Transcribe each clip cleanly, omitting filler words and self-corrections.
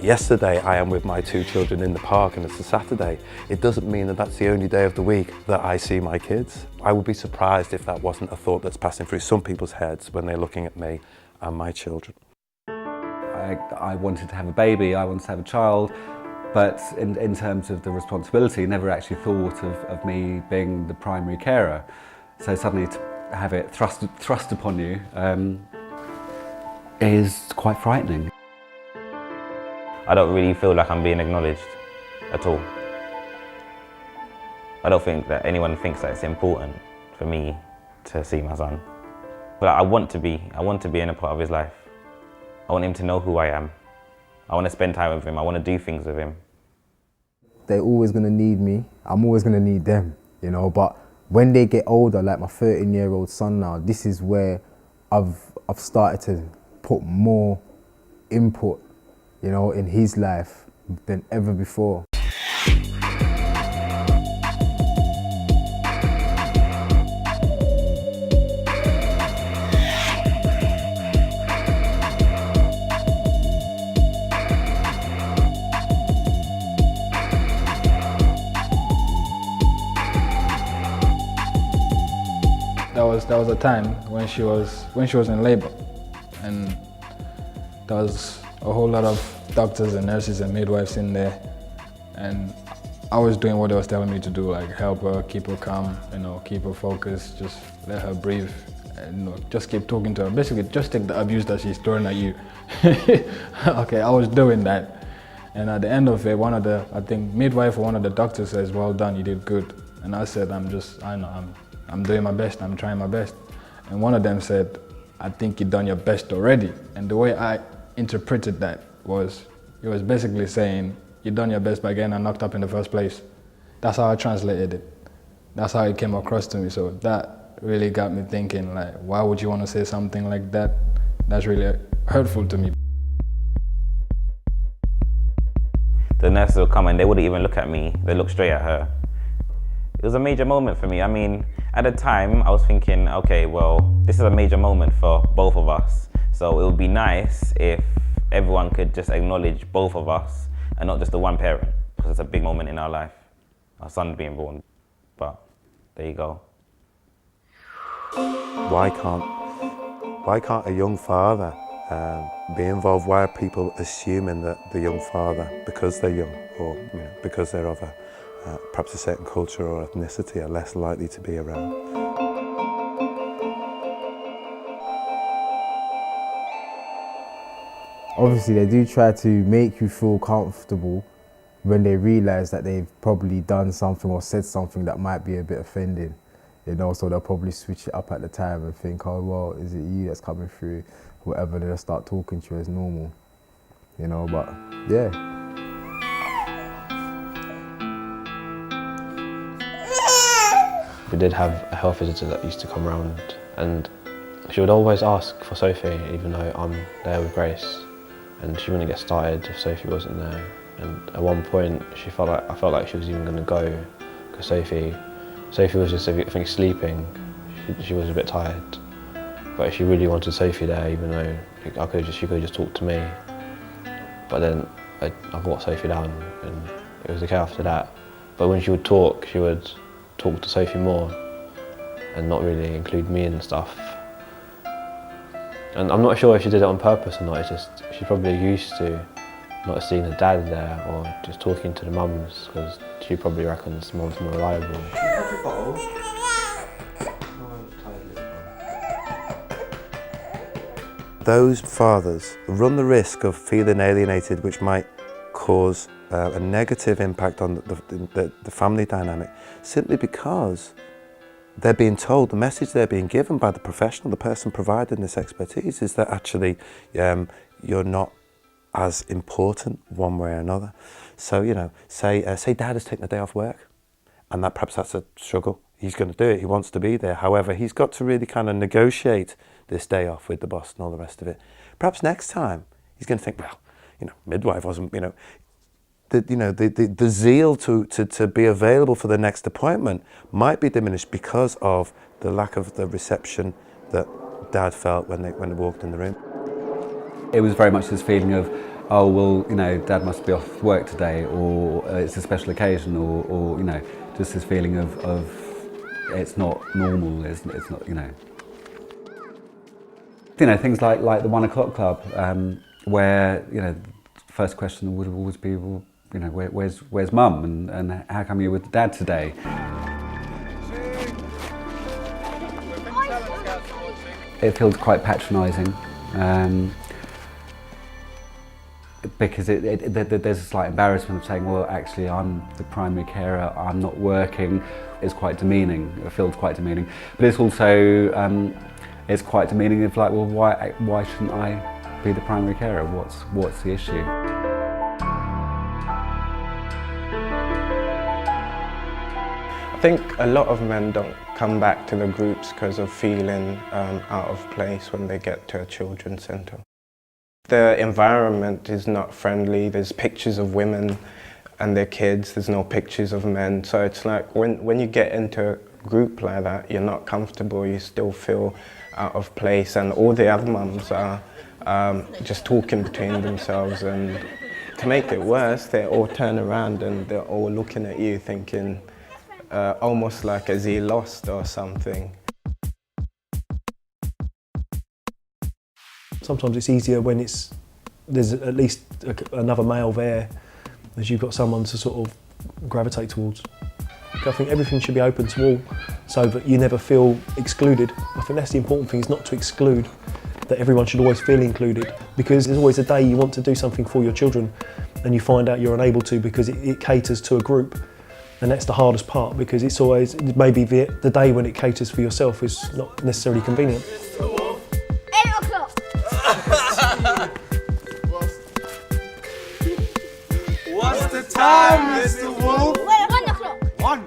like yesterday I am with my 2 children in the park and it's a Saturday, it doesn't mean that that's the only day of the week that I see my kids. I would be surprised if that wasn't a thought that's passing through some people's heads when they're looking at me and my children. I wanted to have a baby, I wanted to have a child, but in terms of the responsibility, never actually thought of me being the primary carer. So suddenly to have it thrust upon you is quite frightening. I don't really feel like I'm being acknowledged at all. I don't think that anyone thinks that it's important for me to see my son. But I want to be in a part of his life. I want him to know who I am. I want to spend time with him. I want to do things with him. They're always going to need me. I'm always going to need them, you know, but when they get older, like my 13-year-old son now, this is where I've started to put more input, you know, in his life than ever before. There was a time when she was in labor, and there was a whole lot of doctors and nurses and midwives in there, and I was doing what they was telling me to do, like help her, keep her calm, you know, keep her focused, just let her breathe, and you know, just keep talking to her. Basically, just take the abuse that she's throwing at you. Okay, I was doing that, and at the end of it, I think midwife or one of the doctors says, "Well done, you did good," and I said, I'm doing my best, I'm trying my best. And one of them said, "I think you've done your best already." And the way I interpreted that was, it was basically saying, you've done your best by getting her knocked up in the first place. That's how I translated it. That's how it came across to me. So that really got me thinking, like, why would you want to say something like that? That's really hurtful to me. The nurses will come and they wouldn't even look at me, they look straight at her. It was a major moment for me. I mean, at the time, I was thinking, okay, well, this is a major moment for both of us. So it would be nice if everyone could just acknowledge both of us and not just the one parent, because it's a big moment in our life, our son being born. But there you go. Why can't a young father be involved? Why are people assuming that the young father, because they're young or because they're of perhaps a certain culture or ethnicity, are less likely to be around? Obviously, they do try to make you feel comfortable when they realise that they've probably done something or said something that might be a bit offending, you know, so they'll probably switch it up at the time and think, oh, well, is it you that's coming through? Whatever, they'll start talking to you as normal, you know, but yeah. We did have a health visitor that used to come around, and she would always ask for Sophie, even though I'm there with Grace, and she wouldn't get started if Sophie wasn't there. And at one point, I felt like she was even going to go, because Sophie was just, I think, sleeping. She was a bit tired, but she really wanted Sophie there, even though she could have just talked to me. But then I got Sophie down, and it was okay after that. But when she would talk to Sophie more and not really include me and stuff. And I'm not sure if she did it on purpose or not, it's just she's probably used to not seeing the dad there or just talking to the mums, because she probably reckons mum's more reliable. Those fathers run the risk of feeling alienated, which might cause a negative impact on the family dynamic, simply because they're being told, the message they're being given by the professional, the person providing this expertise, is that actually you're not as important one way or another. So, you know, say dad has taken a day off work, and perhaps that's a struggle. He's going to do it, he wants to be there. However, he's got to really kind of negotiate this day off with the boss and all the rest of it. Perhaps next time he's going to think, well, you know, midwife wasn't, you know, the zeal to be available for the next appointment might be diminished because of the lack of the reception that dad felt when they walked in the room. It was very much this feeling of, oh, well, you know, Dad must be off work today, or it's a special occasion, or you know, just this feeling of it's not normal, it's not, you know. You know, things like the 1 o'clock club, where, you know, the first question would always be, well, you know, where's Mum, and how come you're with Dad today? It feels quite patronising, because there's a slight embarrassment of saying, well, actually, I'm the primary carer, I'm not working. It's quite demeaning, it feels quite demeaning. But it's also, it's quite demeaning of like, well, why shouldn't I be the primary carer? What's the issue? I think a lot of men don't come back to the groups because of feeling out of place when they get to a children's centre. The environment is not friendly. There's pictures of women and their kids, there's no pictures of men. So it's like when you get into a group like that, you're not comfortable, you still feel out of place, and all the other mums are just talking between themselves, and to make it worse, they all turn around and they're all looking at you thinking, almost like, is he lost or something? Sometimes it's easier when there's at least another male there, as you've got someone to sort of gravitate towards. I think everything should be open to all, so that you never feel excluded. I think that's the important thing, is not to exclude, that everyone should always feel included, because there's always a day you want to do something for your children and you find out you're unable to because it caters to a group, and that's the hardest part, because it's always, maybe the day when it caters for yourself is not necessarily convenient. 8 o'clock. What's the time, Mr. Wolf? 1 o'clock. 1.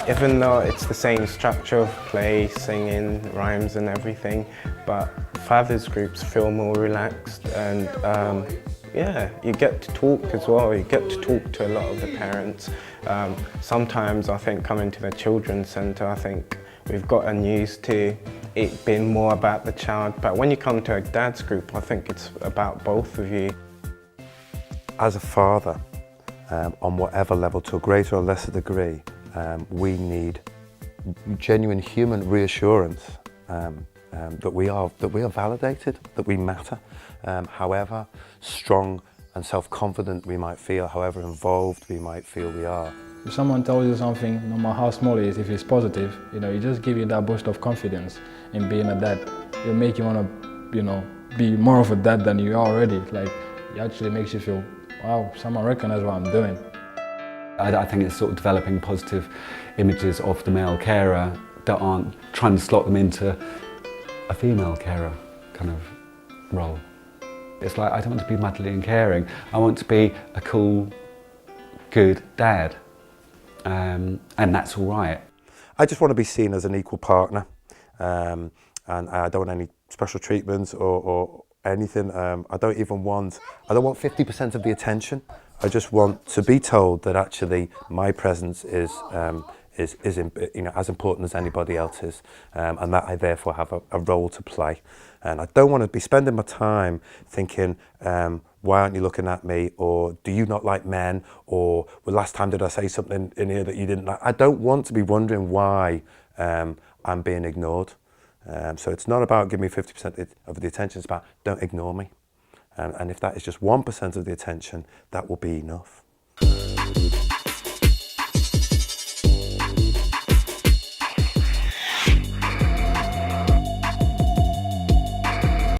Even though it's the same structure of play, singing, rhymes and everything, but fathers groups feel more relaxed, and yeah, you get to talk as well. You get to talk to a lot of the parents. Sometimes I think coming to the children's centre, I think we've gotten used to it being more about the child, but when you come to a dad's group, I think it's about both of you. As a father, on whatever level, to a greater or lesser degree, we need genuine human reassurance that we are validated, that we matter. However strong and self-confident we might feel, however involved we might feel we are. If someone tells you something, no matter how small it is, if it's positive, you know, it just gives you that boost of confidence in being a dad. It'll make you want to, you know, be more of a dad than you are already. Like, it actually makes you feel, wow, someone recognizes what I'm doing. I think it's sort of developing positive images of the male carer that aren't trying to slot them into a female carer kind of role. It's like, I don't want to be motherly and caring. I want to be a cool, good dad. And that's all right. I just want to be seen as an equal partner, and I don't want any special treatments or anything. I don't want 50% of the attention. I just want to be told that actually my presence is you know, as important as anybody else's, and that I therefore have a role to play. And I don't want to be spending my time thinking, why aren't you looking at me? Or do you not like men? Or, well, last time did I say something in here that you didn't like? I don't want to be wondering why I'm being ignored. So it's not about giving me 50% of the attention, it's about don't ignore me. And if that is just 1% of the attention, that will be enough.